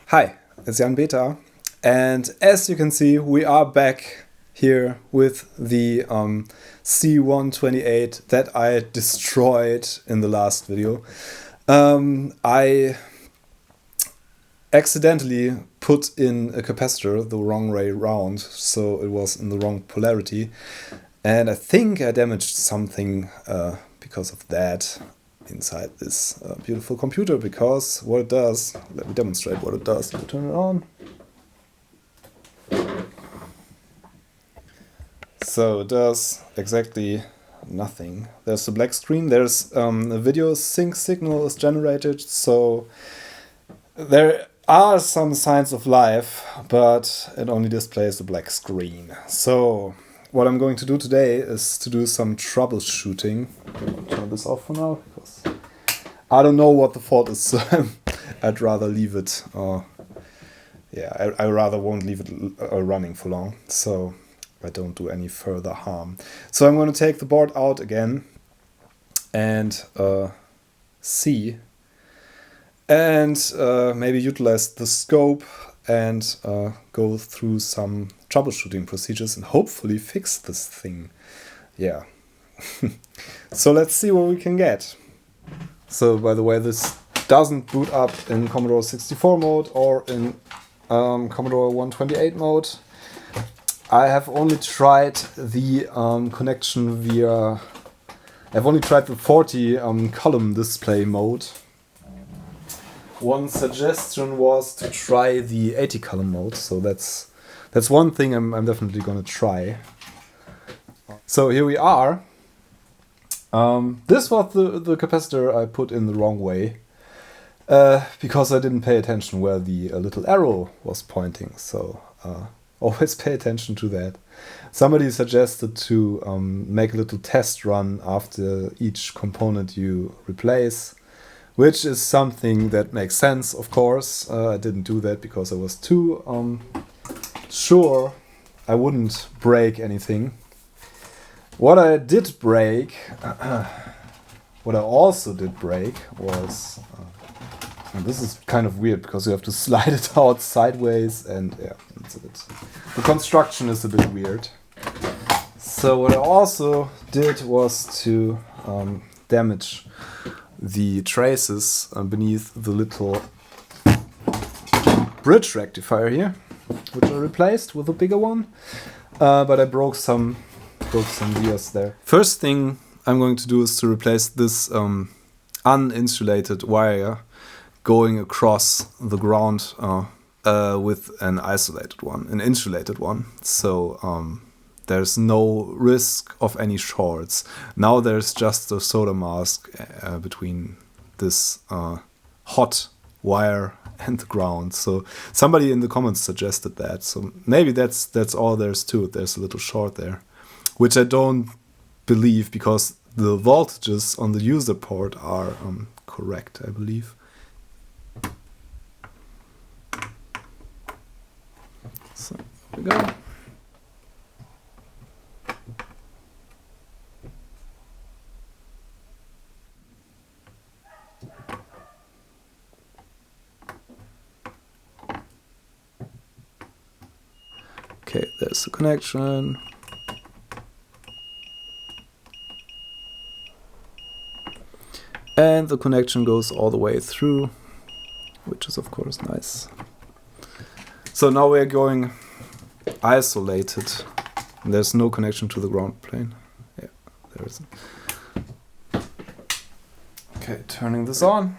Hi, it's Jan Beta, and as you can see, we are back here with the C128 that I destroyed in the last video. I accidentally put in a capacitor the wrong way round, so it was in the wrong polarity, and I think I damaged something because of that inside this beautiful computer, because what it does, let me demonstrate what it does. You turn it on. So it does exactly nothing. There's a black screen, there's a video sync signal is generated, so there are some signs of life, but it only displays a black screen. So what I'm going to do today is to do some troubleshooting. I'll turn this off for now because I don't know what the fault is, so I'd rather leave it. I rather won't leave it running for long, so I don't do any further harm. So I'm going to take the board out again and see, and maybe utilize the scope and go through some troubleshooting procedures and hopefully fix this thing. Yeah. So let's see what we can get. So by the way, this doesn't boot up in Commodore 64 mode or in Commodore 128 mode. I have only tried the connection via... I've only tried the 40 column display mode. One suggestion was to try the 80 column mode, so that's one thing I'm definitely gonna try. So here we are. This was the capacitor I put in the wrong way, because I didn't pay attention where the little arrow was pointing, so always pay attention to that. Somebody suggested to make a little test run after each component you replace, which is something that makes sense, of course. I didn't do that because I was too sure I wouldn't break anything. What I did break, what I also did break was, and this is kind of weird because you have to slide it out sideways, and yeah, it's a bit, the construction is a bit weird. So what I also did was to damage the traces beneath the little bridge rectifier here, which I replaced with a bigger one, but I broke some gears there. First thing I'm going to do is to replace this uninsulated wire going across the ground with an isolated one, an insulated one. So there's no risk of any shorts. Now there's just a solder mask between this hot wire and the ground. So somebody in the comments suggested that. So maybe that's all there's to it. There's a little short there, which I don't believe because the voltages on the user port are correct, I believe. So there we go. Okay, there's the connection. And the connection goes all the way through, which is of course nice. So now we're going isolated. There's no connection to the ground plane. Yeah, there isn't. Okay, turning this on.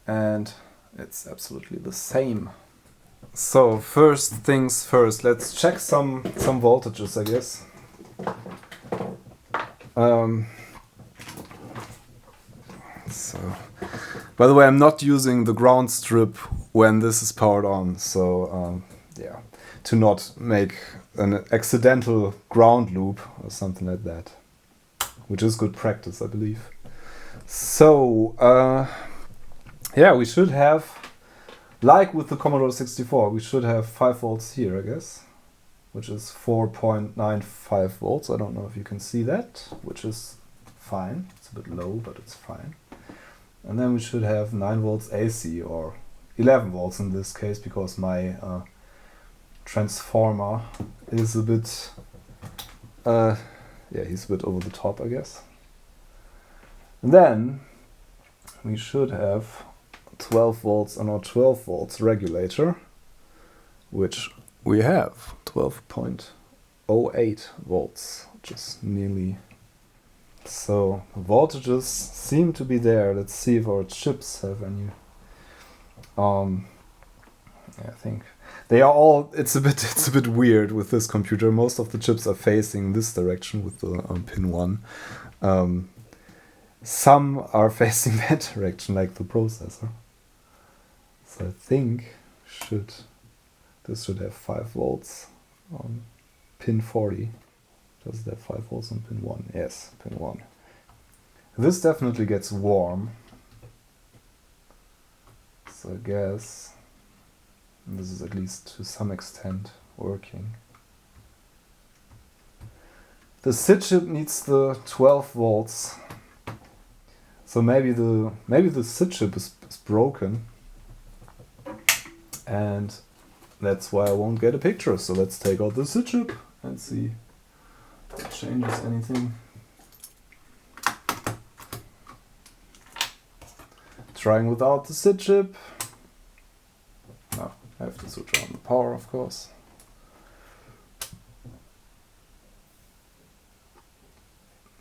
And it's absolutely the same. So first things first, let's check some voltages, I guess. So, by the way, I'm not using the ground strip when this is powered on, so yeah, to not make an accidental ground loop or something like that, which is good practice, I believe. So, yeah, we should have, like with the Commodore 64, we should have 5 volts here, I guess, which is 4.95 volts. I don't know if you can see that, which is fine. It's a bit low, but it's fine. And then we should have 9 volts AC, or 11 volts in this case, because my transformer is a bit, yeah, he's a bit over the top, I guess. And then we should have 12 volts on our 12 volts regulator, which we have 12.08 volts, which is nearly. So the voltages seem to be there. Let's see if our chips have any. Yeah, I think they are all. It's a bit weird with this computer. Most of the chips are facing this direction with the pin 1. Some are facing that direction, like the processor. So I think this should have 5 volts on pin 40. Does it have 5 volts on pin 1? Yes, pin 1. This definitely gets warm. So I guess this is at least to some extent working. The SID chip needs the 12 volts. So maybe the SID chip is broken. And that's why I won't get a picture. So let's take out the SID chip and see if it changes anything. Trying without the SID chip. No, I have to switch on the power, of course.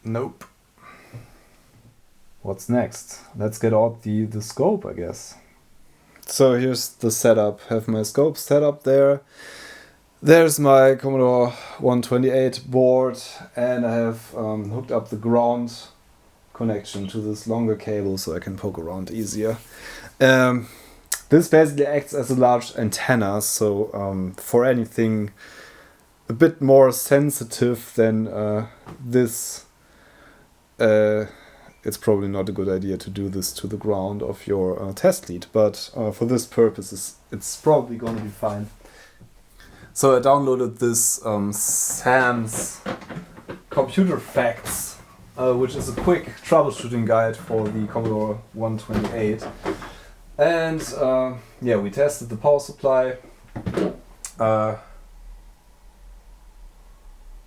Nope. What's next? Let's get out the scope, I guess. So here's the setup. Have my scope set up there. There's my Commodore 128 board, and I have hooked up the ground connection to this longer cable so I can poke around easier. This basically acts as a large antenna, so for anything a bit more sensitive than this, it's probably not a good idea to do this to the ground of your test lead, but for this purpose it's probably going to be fine. So I downloaded this Sam's Computer Facts, which is a quick troubleshooting guide for the Commodore 128. And yeah, we tested the power supply,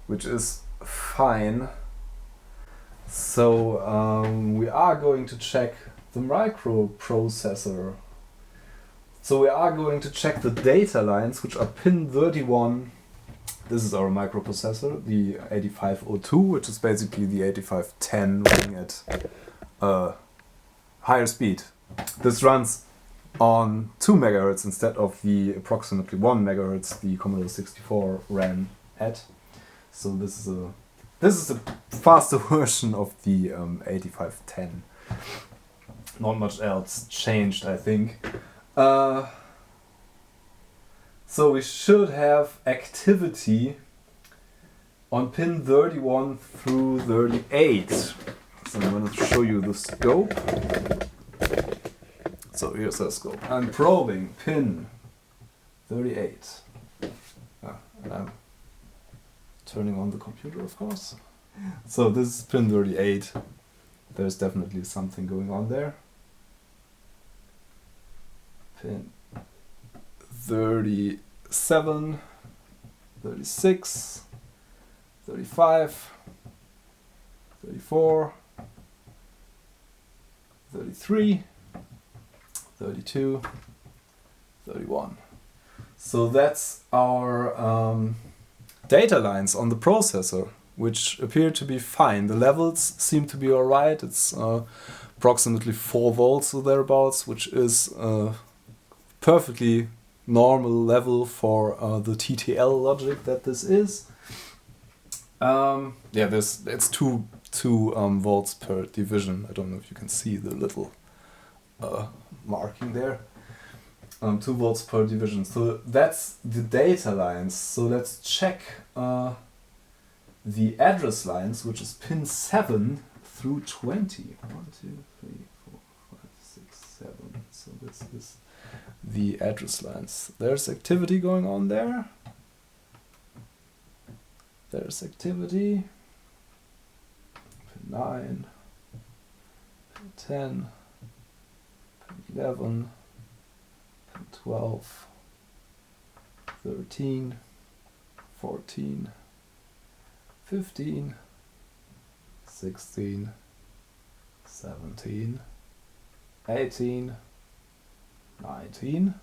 which is fine. So we are going to check the microprocessor. So we are going to check the data lines, which are pin 31. This is our microprocessor, the 8502, which is basically the 8510 running at higher speed. This runs on 2 MHz instead of the approximately 1 MHz the Commodore 64 ran at. So this is a faster version of the 8510. Not much else changed, I think. So we should have activity on pin 31 through 38. So I'm going to show you the scope. So here's the scope. I'm probing pin 38. And I'm turning on the computer, of course. So this is pin 38. There's definitely something going on there. Pin 37, 36, 35, 34, 33, 32, 31. So that's our data lines on the processor, which appear to be fine. The levels seem to be alright. It's approximately 4 volts or thereabouts, which is perfectly normal level for the TTL logic that this is. Yeah, it's 2 volts per division. I don't know if you can see the little marking there. 2 volts per division. So that's the data lines. So let's check the address lines, which is pin 7 through 20. 1, 2, 3, 4, 5, 6, 7. So this is the address lines. There's activity going on there. There's activity. Pin 9, pin 10, 11, pin 12, 13, 14, 15, 16, 17, 18, 19,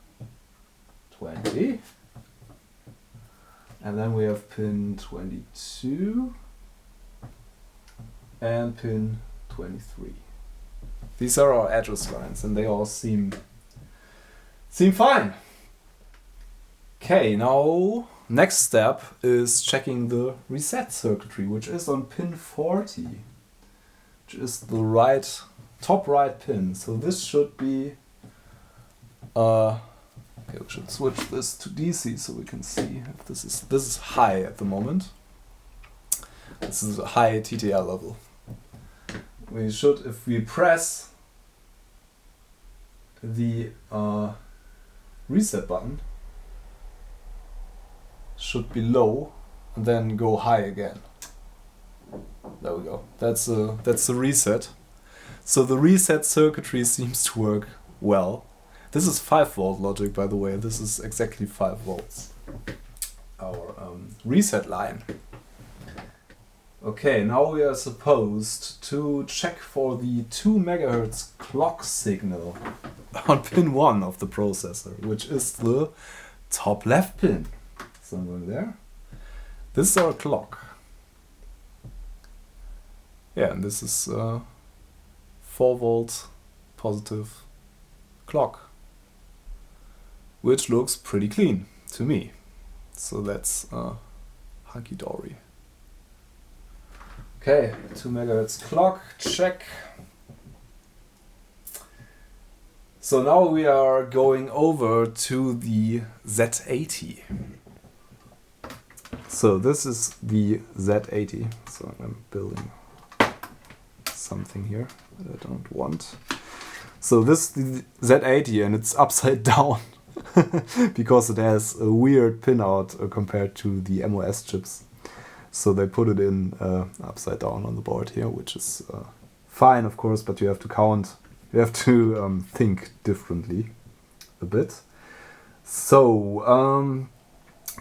20, and then we have pin 22 and pin 23. These are our address lines and they all seem fine. Okay, now next step is checking the reset circuitry, which is on pin 40, which is the top right pin. So this should be okay, we should switch this to DC so we can see if this is high at the moment. This is a high TTL level. We should, if we press the reset button, should be low and then go high again. There we go. That's the reset. So the reset circuitry seems to work well. This is 5 volt logic, by the way. This is exactly 5 volts. Our reset line. Okay, now we are supposed to check for the 2 MHz clock signal on pin 1 of the processor, which is the top left pin. Somewhere there. This is our clock. Yeah, and this is 4 volt positive clock, which looks pretty clean to me. So that's hunky-dory. Okay, 2 MHz clock, check. So now we are going over to the Z80. So this is the Z80. So I'm building something here that I don't want. So this is the Z80 and it's upside down because it has a weird pinout compared to the MOS chips. So they put it in upside down on the board here, which is fine, of course, but you have to count. You have to think differently a bit. So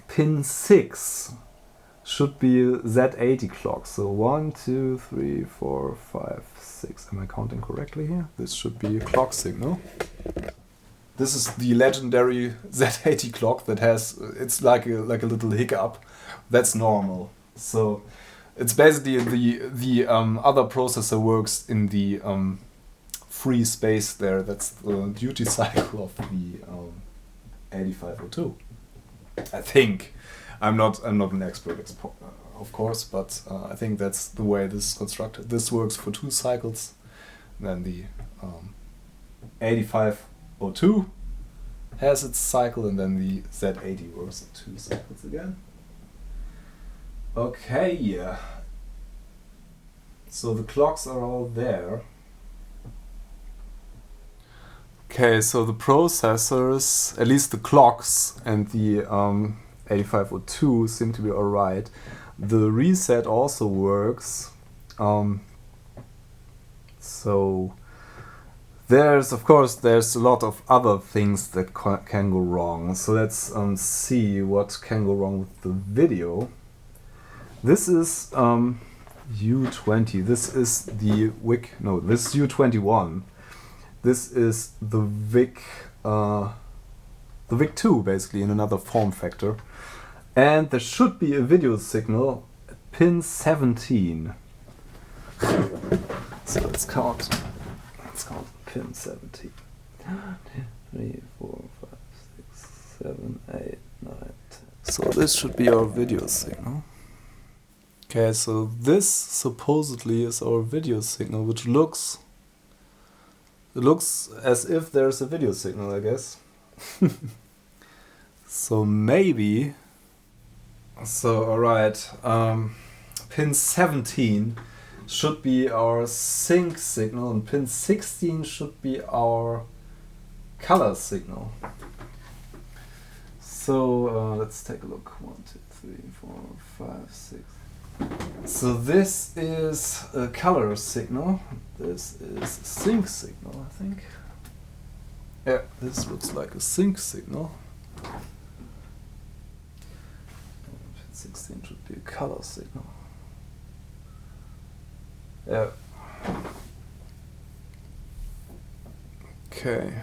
pin 6 should be Z80 clock. So 1, 2, 3, 4, 5, 6. Am I counting correctly here? This should be a clock signal. This is the legendary Z80 clock that has, it's like a little hiccup. That's normal. So it's basically the other processor works in the free space there. That's the duty cycle of the 8502. I think. I'm not an expert, of course, but I think that's the way this is constructed. This works for 2 cycles. Then the 8502 has its cycle, and then the Z80 works at 2 cycles again. Okay, so the clocks are all there. Okay, so the processors, at least the clocks and the 8502 seem to be alright. The reset also works. So there's a lot of other things that can go wrong. So let's see what can go wrong with the video. This is U20. This is the VIC. No, this is U21. This is the VIC-II, basically, in another form factor. And there should be a video signal at pin 17. So let's count. Pin 17. 3, 4, 5, 6, 7, 8, 9, 10. So this should be our video signal. Okay, so this supposedly is our video signal, which looks as if there's a video signal, I guess. So maybe. So alright, pin 17 should be our sync signal, and pin 16 should be our color signal. So let's take a look. 1, 2, 3, 4, 5, 6. So this is a color signal. This is sync signal, I think. Yeah, this looks like a sync signal. Pin 16 should be a color signal. Yeah. Okay.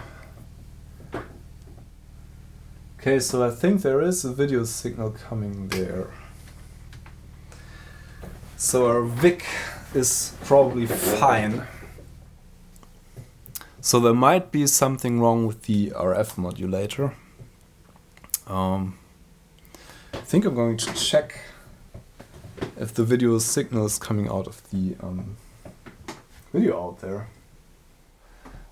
Okay, so I think there is a video signal coming there. So our VIC is probably fine. So there might be something wrong with the RF modulator. I think I'm going to check if the video signal is coming out of the video out there.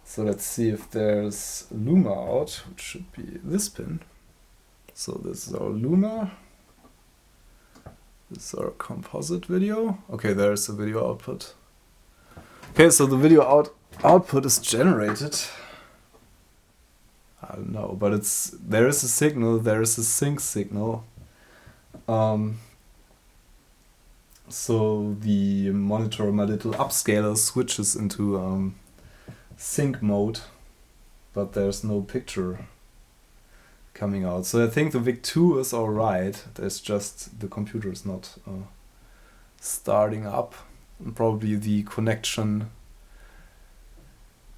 So let's see if there's Luma out, which should be this pin. So this is our Luma. This is our composite video. Okay, there's a video output. Okay, so the video output is generated. I don't know, but there is a signal, there is a sync signal. So the monitor, my little upscaler, switches into sync mode, but there's no picture coming out. So I think the VIC-II is alright. There's just the computer is not starting up. And probably the connection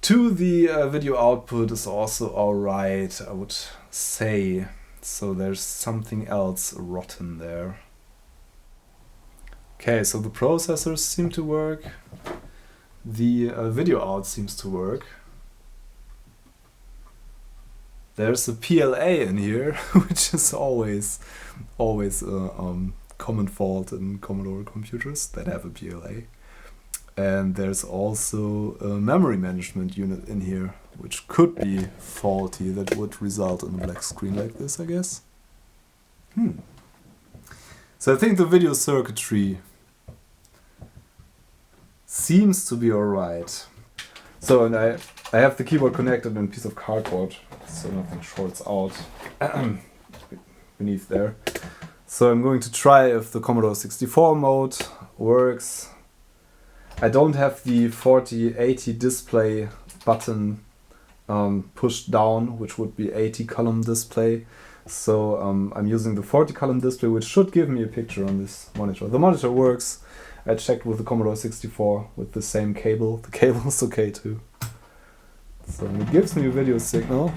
to the video output is also alright, I would say. So there's something else rotten there. Okay, so the processors seem to work. The video out seems to work. There's a PLA in here, which is always a common fault in Commodore computers that have a PLA. And there's also a memory management unit in here, which could be faulty. That would result in a black screen like this, I guess. So I think the video circuitry seems to be alright. So, and I have the keyboard connected in a piece of cardboard, so nothing shorts out beneath there. So I'm going to try if the Commodore 64 mode works. I don't have the 4080 display button pushed down, which would be 80 column display. So I'm using the 40 column display, which should give me a picture on this monitor. The monitor works. I checked with the Commodore 64 with the same cable. The cable is okay too. So it gives me a video signal,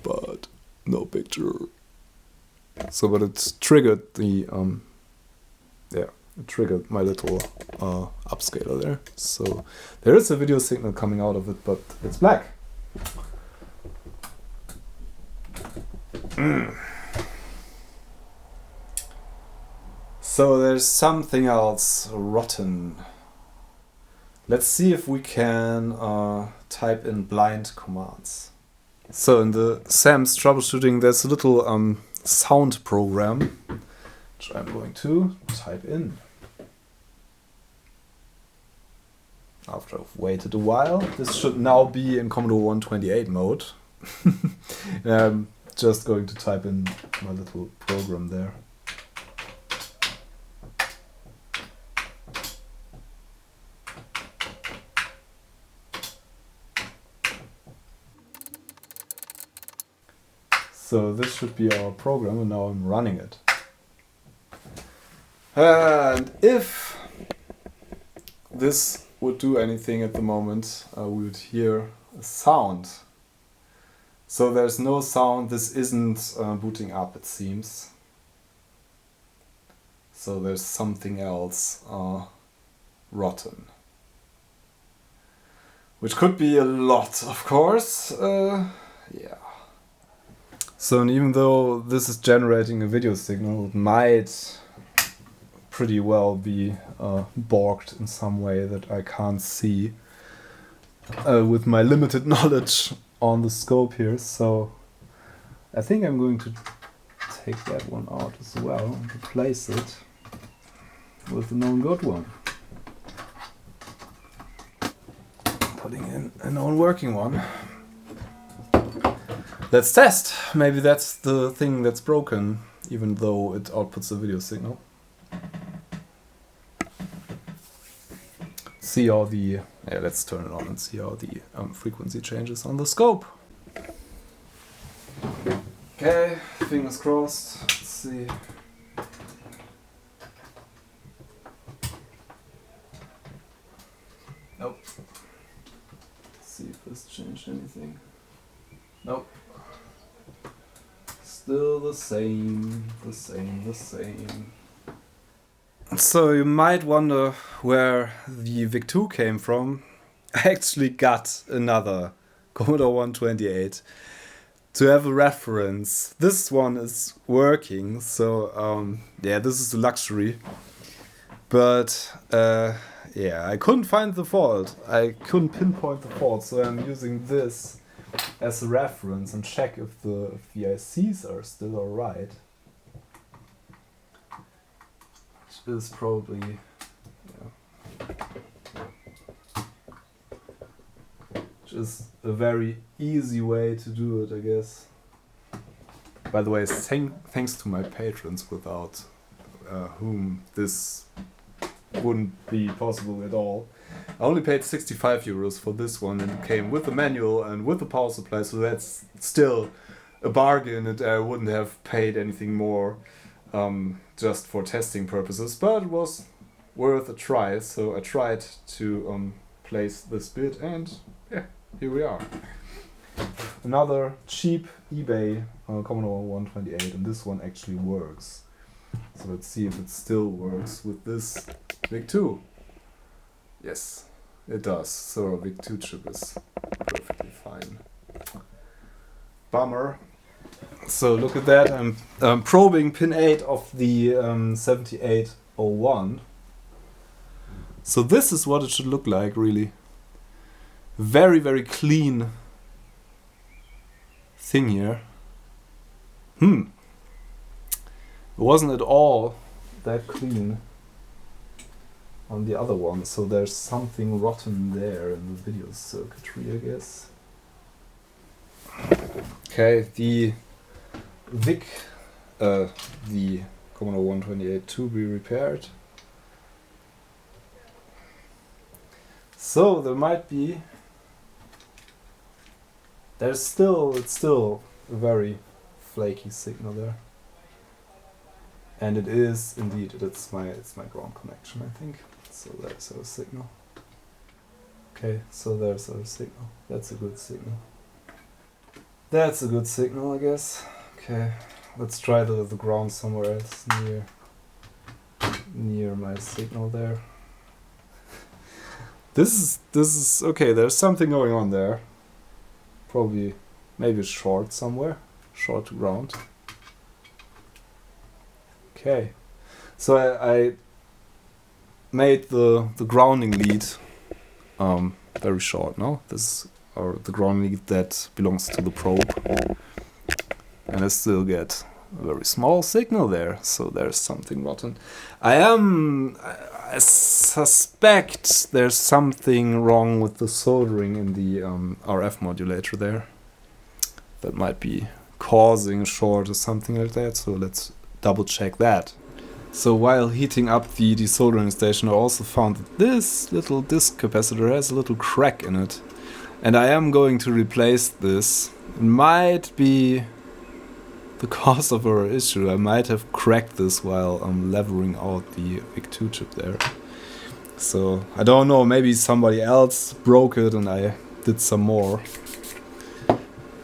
but no picture. So, but it's triggered the it triggered my little upscaler there. So there is a video signal coming out of it, but it's black. So there's something else rotten. Let's see if we can type in blind commands. So in the SAM's troubleshooting, there's a little sound program, which I'm going to type in. After I've waited a while, this should now be in Commodore 128 mode. I'm just going to type in my little program there. So this should be our program, and now I'm running it. And if this would do anything at the moment, we would hear a sound. So there's no sound, this isn't booting up, it seems. So there's something else rotten. Which could be a lot, of course. Yeah. So and even though this is generating a video signal, it might pretty well be borked in some way that I can't see with my limited knowledge on the scope here. So I think I'm going to take that one out as well and replace it with a known good one. Putting in a known working one. Let's test. Maybe that's the thing that's broken, even though it outputs a video signal. See how the... Yeah, let's turn it on and see how the frequency changes on the scope. Okay, fingers crossed. Let's see. Nope. Let's see if this changed anything. Nope. Still the same. So you might wonder where the VIC-II came from. I actually got another Commodore 128 to have a reference. This one is working, so yeah, this is a luxury. But yeah, I couldn't find the fault. I couldn't pinpoint the fault, so I'm using this as a reference and check if the ICs are still alright. Which is probably, which is a very easy way to do it, I guess. By the way, thanks to my patrons, without whom this wouldn't be possible at all. I only paid 65 euros for this one, and it came with the manual and with the power supply, so that's still a bargain, and I wouldn't have paid anything more just for testing purposes, but it was worth a try, so I tried to place this bit, and yeah, here we are. Another cheap eBay Commodore 128, and this one actually works. So let's see if it still works with this VIC-II. Yes, it does. So our VIC-II chip is perfectly fine. Bummer. So look at that. I'm probing pin 8 of the 7801. So this is what it should look like, really. Very, very clean thing here. It wasn't at all that clean on the other one, so there's something rotten there in the video circuitry, I guess. Okay, the VIC, the Commodore 128 to be repaired. So there might be, it's still a very flaky signal there. And it is indeed, it's my ground connection, I think. So there's our signal. Okay, so there's our signal. That's a good signal. That's a good signal, I guess. Okay, let's try the ground somewhere else near my signal there. This is okay. There's something going on there. Probably, maybe it's short somewhere. Short to ground. Okay, so I made the grounding lead very short. No, this or the grounding lead that belongs to the probe, and I still get a very small signal there. So there's something rotten. I suspect there's something wrong with the soldering in the RF modulator there. That might be causing a short or something like that. So let's double check that. So while heating up the desoldering station, I also found that this little disk capacitor has a little crack in it, and I am going to replace this. It might be the cause of our issue. I might have cracked this while levering out the VIC-II chip there. So I don't know, maybe somebody else broke it and I did some more.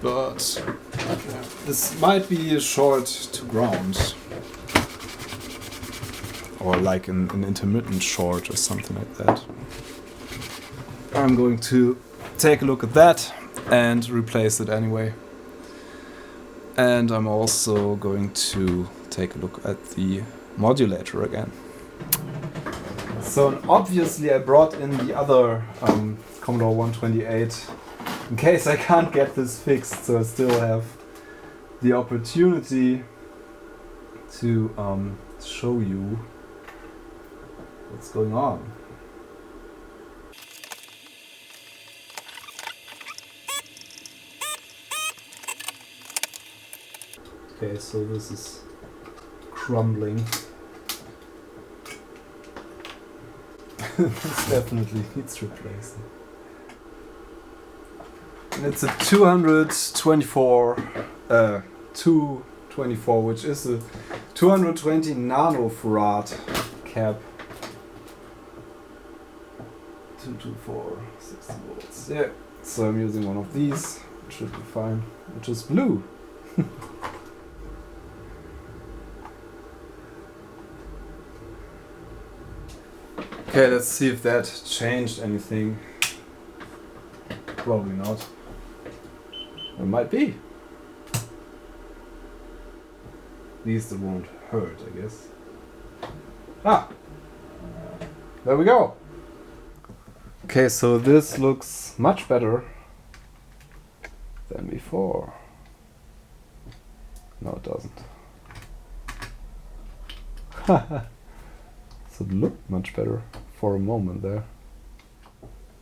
But this might be a short to ground, or like an intermittent short or something like that. I'm going to take a look at that and replace it anyway. And I'm also going to take a look at the modulator again. So obviously I brought in the other Commodore 128 in case I can't get this fixed, so I still have the opportunity to show you what's going on. Okay, so this is crumbling. This definitely needs replacing. And it's a 224 VIC-II, which is a 220 nanofarad cap. 224, 60 volts. Yeah, so I'm using one of these, it should be fine, which is blue. Okay, let's see if that changed anything. Probably not. It might be. At least it won't hurt, I guess. Ah! There we go! Okay, so this looks much better than before. No, it doesn't. So it looked much better for a moment there.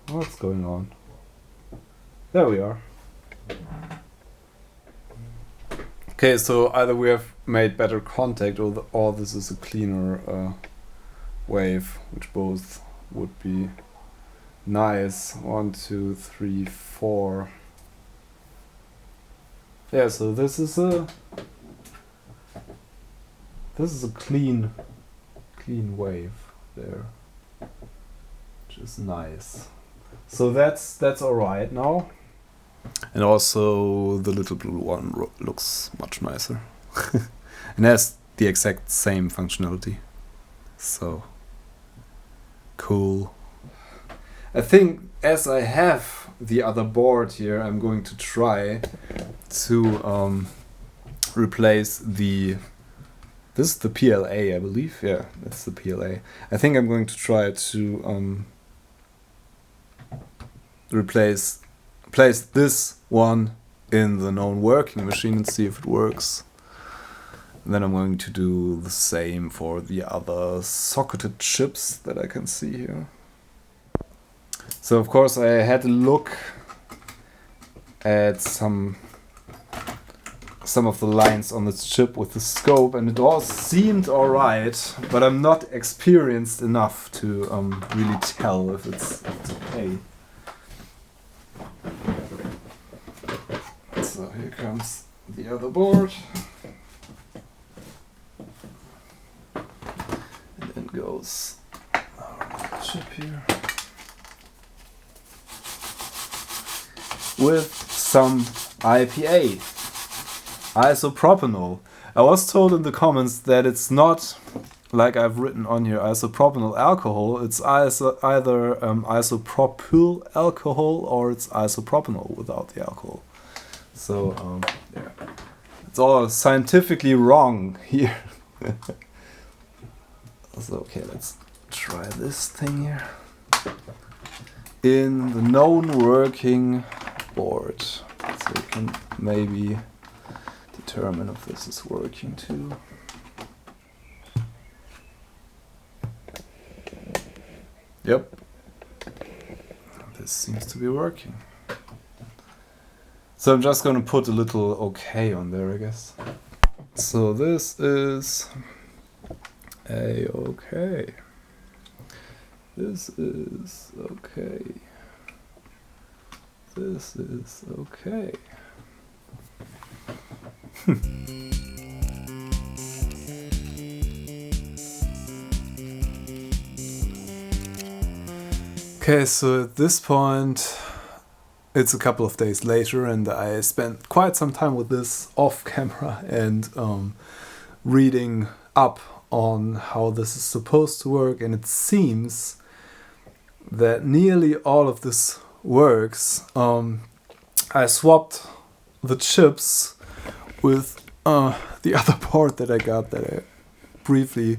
What's going on? There we are. Okay, so either we have made better contact or this is a cleaner wave, which both would be nice. 1, 2, 3, 4. Yeah, so this is a clean wave there, which is nice. So that's all right now. And also the little blue one looks much nicer and has the exact same functionality. So cool. I think as I have the other board here, I'm going to try to replace this is the PLA, I believe. Yeah, that's the PLA. I think I'm going to try to place this one in the known working machine and see if it works. And then I'm going to do the same for the other socketed chips that I can see here. So of course I had a look at some of the lines on this chip with the scope, and it all seemed alright, but I'm not experienced enough to really tell if it's okay. So here comes the other board. And then goes our chip here. With some IPA, isopropanol. I was told in the comments that it's not, like I've written on here, isopropanol alcohol. It's either isopropyl alcohol or it's isopropanol without the alcohol. So yeah, it's all scientifically wrong here. So okay, let's try this thing here. In the known working board, so we can maybe determine if this is working too. Yep, this seems to be working. So I'm just going to put a little OK on there, I guess. So this is A-OK. This is okay. This is okay. Okay, so at this point it's a couple of days later, and I spent quite some time with this off camera and reading up on how this is supposed to work, and it seems that nearly all of this works. I swapped the chips with the other board that I got, that I briefly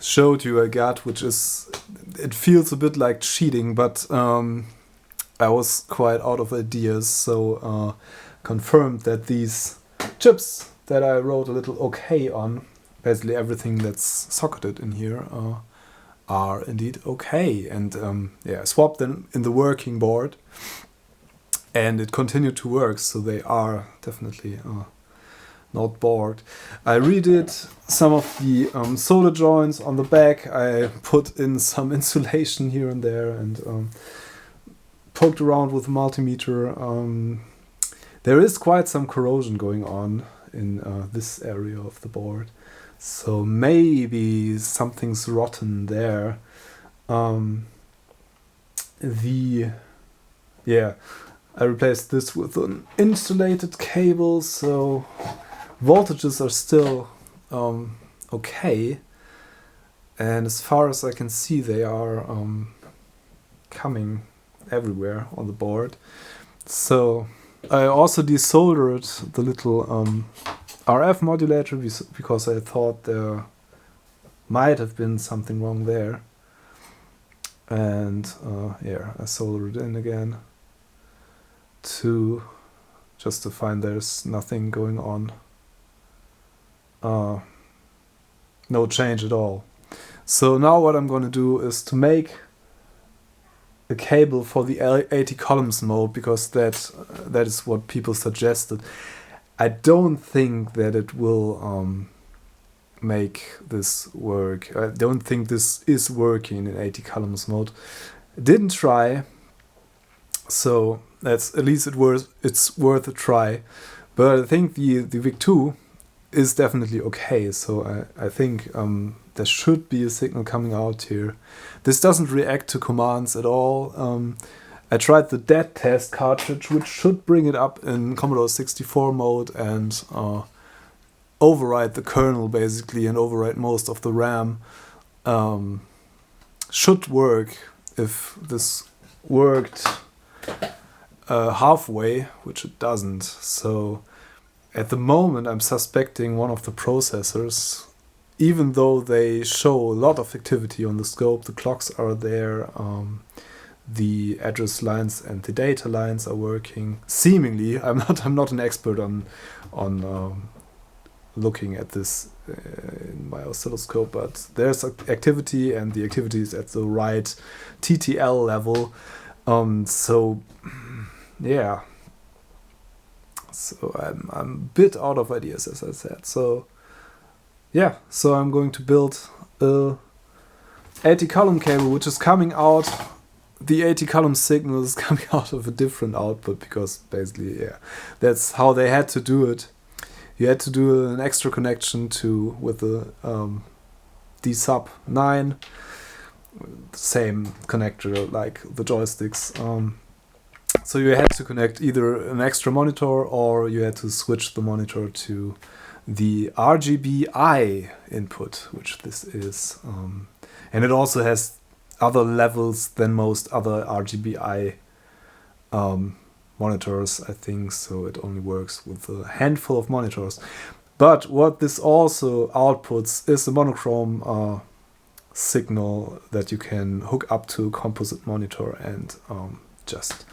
showed you I got, which is, it feels a bit like cheating, but I was quite out of ideas, so confirmed that these chips that I wrote a little OK on, basically everything that's socketed in here, are indeed okay. And yeah, I swapped them in the working board and it continued to work, so they are definitely not bored. I redid some of the solder joints on the back. I put in some insulation here and there and poked around with the multimeter. There is quite some corrosion going on in this area of the board. So maybe something's rotten there. I replaced this with an insulated cable, so voltages are still okay. And as far as I can see, they are coming everywhere on the board. So I also desoldered the little RF modulator because I thought there might have been something wrong there. And I soldered it in again just to find there's nothing going on. No change at all. So now what I'm going to do is to make a cable for the 80 columns mode, because that is what people suggested. I don't think that it will make this work. I don't think this is working in 80 columns mode. Didn't try, so that's at least it's worth a try. But I think the VIC-II is definitely okay. So I think there should be a signal coming out here. This doesn't react to commands at all. I tried the dead test cartridge, which should bring it up in Commodore 64 mode and override the kernel basically and override most of the RAM. Should work if this worked halfway, which it doesn't. So at the moment I'm suspecting one of the processors. Even though they show a lot of activity on the scope, the clocks are there, the address lines and the data lines are working. Seemingly, I'm not an expert on looking at this in my oscilloscope, but there's activity, and the activity is at the right TTL level. So yeah. So I'm a bit out of ideas, as I said. So yeah, so I'm going to build a 80 column cable, which is coming out. The 80 column signal is coming out of a different output, because basically, yeah, that's how they had to do it. You had to do an extra connection with the D sub 9, same connector like the joysticks. So you had to connect either an extra monitor, or you had to switch the monitor to the RGBI input, which this is. And it also has other levels than most other RGBI monitors, I think, so it only works with a handful of monitors. But what this also outputs is a monochrome signal that you can hook up to a composite monitor and just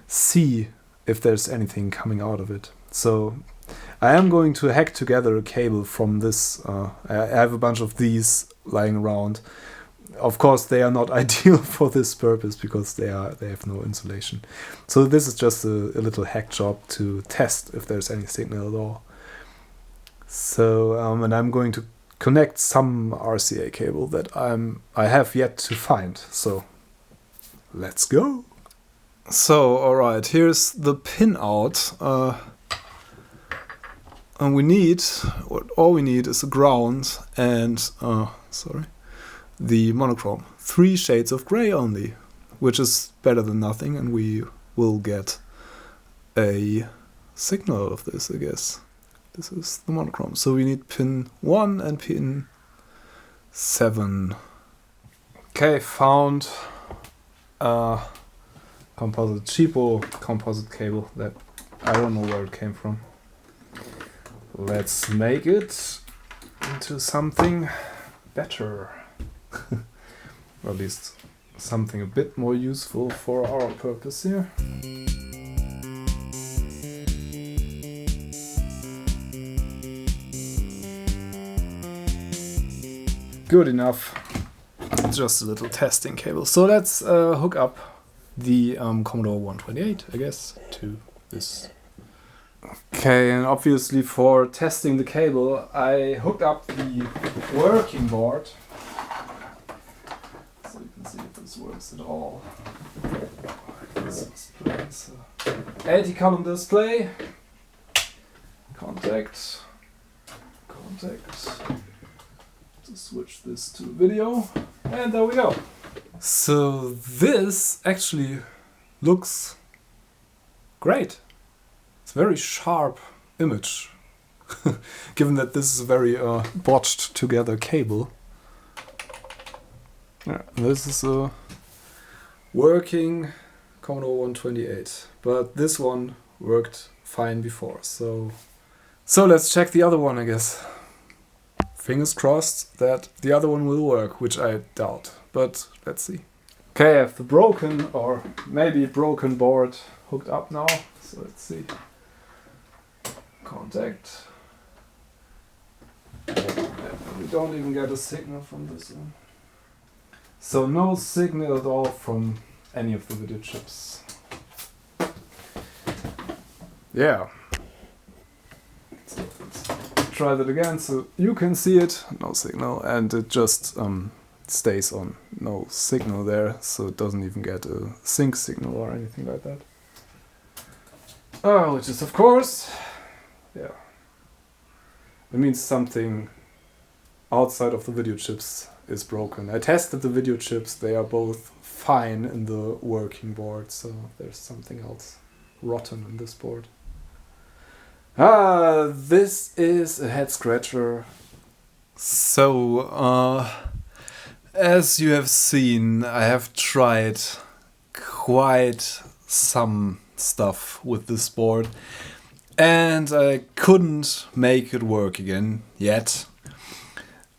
see if there's anything coming out of it. So I am going to hack together a cable from this. I have a bunch of these lying around. Of course, they are not ideal for this purpose because they have no insulation. So this is just a little hack job to test if there's any signal at all. So and I'm going to connect some RCA cable that I have yet to find. So let's go. So alright, here's the pin out. And all we need is a ground and the monochrome. 3 shades of gray only, which is better than nothing, and we will get a signal out of this, I guess. This is the monochrome. So we need pin 1 and pin 7. Okay, found a cheapo composite cable that I don't know where it came from. Let's make it into something better. Or at least something a bit more useful for our purpose here. Good enough. Just a little testing cable. So let's hook up the Commodore 128, I guess, to this. Okay, and obviously for testing the cable, I hooked up the working board. So you can see if this works at all. This is 80 column display. Contact. contact to switch this to video, and there we go. So this actually looks great. It's a very sharp image, given that this is a very botched together cable. Yeah, this is a working Commodore 128, but this one worked fine before, so let's check the other one, I guess. Fingers crossed that the other one will work, which I doubt, but let's see. Okay, I have the broken, or maybe broken board hooked up now, so let's see. Contact. We don't even get a signal from this one. So no signal at all from any of the video chips. Yeah. So let's try that again so you can see it. No signal, and it just stays on. No signal there, so it doesn't even get a sync signal or anything like that. Which is of course, yeah. It means something outside of the video chips is broken. I tested the video chips, they are both fine in the working board, so there's something else rotten in this board. This is a head scratcher. So, as you have seen, I have tried quite some stuff with this board, and I couldn't make it work again yet.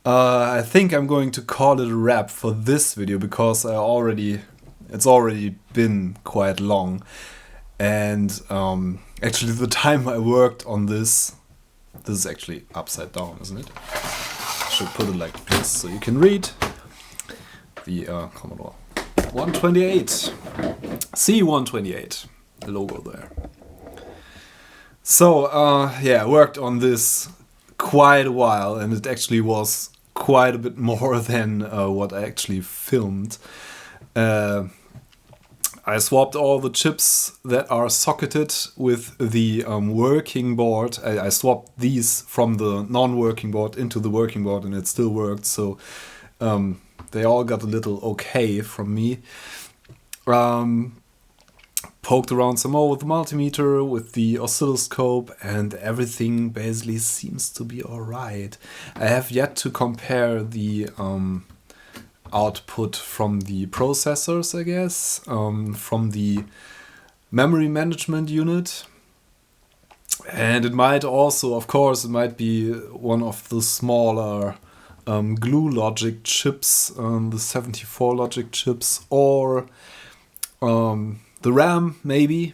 I think I'm going to call it a wrap for this video because it's already been quite long, and actually the time I worked on this is actually upside down, isn't it? I should put it like this so you can read the Commodore 128 C128, the logo there. So yeah, I worked on this quite a while, and it actually was quite a bit more than what I actually filmed. I swapped all the chips that are socketed with the working board. I swapped these from the non-working board into the working board, and it still worked, so they all got a little okay from me. Poked around some more with the multimeter, with the oscilloscope, and everything basically seems to be alright. I have yet to compare the output from the processors, I guess, from the memory management unit. And it might also, of course, it might be one of the smaller glue logic chips, the 74 logic chips, or the RAM, maybe,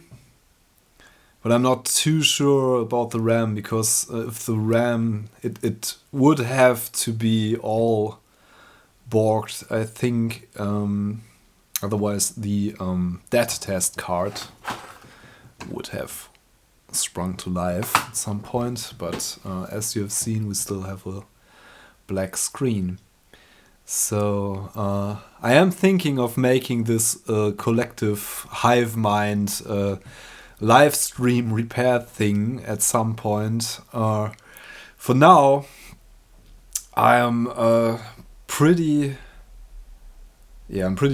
but I'm not too sure about the RAM, because if the RAM, it would have to be all borked, I think, otherwise the DAT test card would have sprung to life at some point, but as you have seen, we still have a black screen. So I am thinking of making this collective hive mind live stream repair thing at some point. For now, I am pretty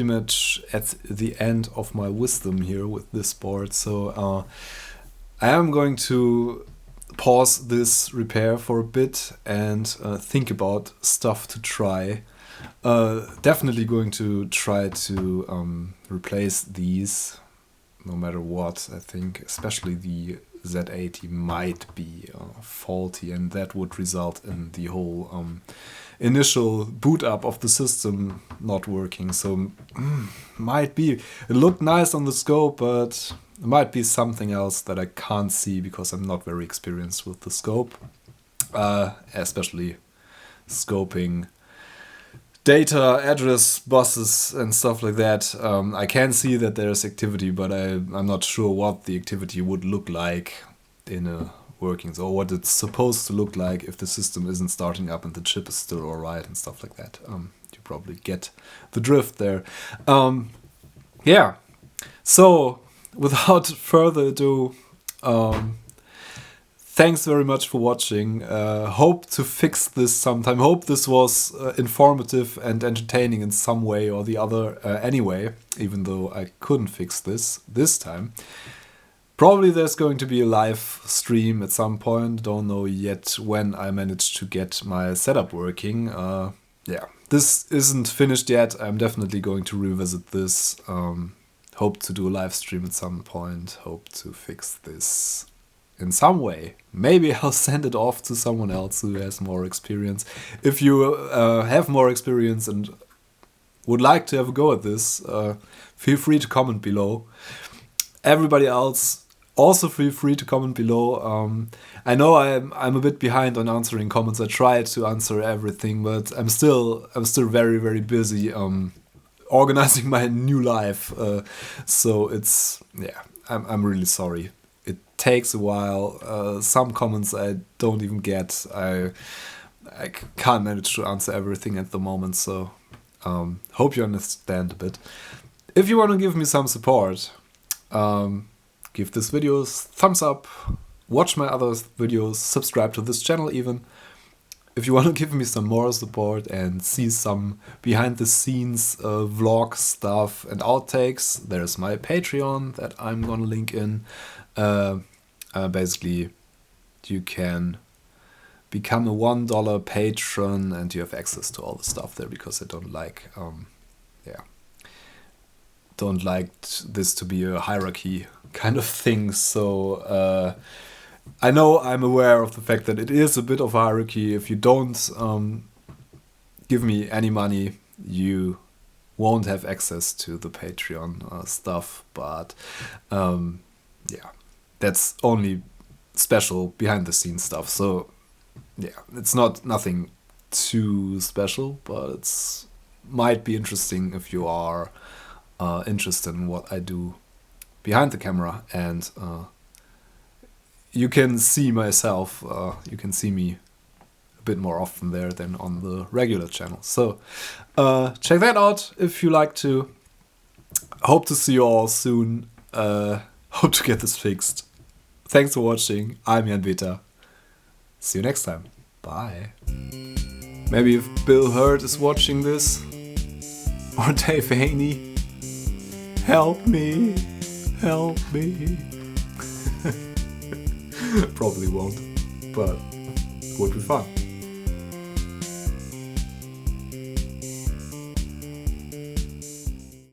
much at the end of my wisdom here with this board. So I am going to pause this repair for a bit and think about stuff to try. Definitely going to try to replace these no matter what. I think especially the Z80 might be faulty, and that would result in the whole initial boot up of the system not working. So might be, it looked nice on the scope, but it might be something else that I can't see because I'm not very experienced with the scope, especially scoping data address buses and stuff like that. I can see that there's activity, but I'm not sure what the activity would look like in a workings, or what it's supposed to look like if the system isn't starting up and the chip is still alright and stuff like that. You probably get the drift there. Yeah, so without further ado, thanks very much for watching. Hope to fix this sometime. Hope this was informative and entertaining in some way or the other anyway, even though I couldn't fix this time. Probably there's going to be a live stream at some point. Don't know yet when I managed to get my setup working. Yeah, this isn't finished yet. I'm definitely going to revisit this. Hope to do a live stream at some point. Hope to fix this in some way. Maybe I'll send it off to someone else who has more experience. If you have more experience and would like to have a go at this, feel free to comment below. Everybody else, also feel free to comment below. I know I'm a bit behind on answering comments. I try to answer everything, but I'm still very, very busy organizing my new life. So it's, yeah, I'm really sorry. It takes a while. Some comments I don't even get. I can't manage to answer everything at the moment. So hope you understand a bit. If you want to give me some support, give this video a thumbs up, watch my other videos, subscribe to this channel even. If you want to give me some more support and see some behind the scenes vlog stuff and outtakes, there's my Patreon that I'm gonna link in. Basically, you can become a $1 patron and you have access to all the stuff there, because I don't like, don't like this to be a hierarchy kind of thing. So I know I'm aware of the fact that it is a bit of a hierarchy. If you don't give me any money, you won't have access to the Patreon stuff. But yeah, that's only special behind the scenes stuff. So yeah, it's nothing too special, but it's might be interesting if you are interested in what I do behind the camera, and you can see myself, you can see me a bit more often there than on the regular channel. So check that out if you like to. Hope to see you all soon. Hope to get this fixed. Thanks for watching. I'm Jan Veta. See you next time. Bye. Maybe if Bill Hurt is watching this, or Dave Haney, help me. Help me. Probably won't, but would be fun.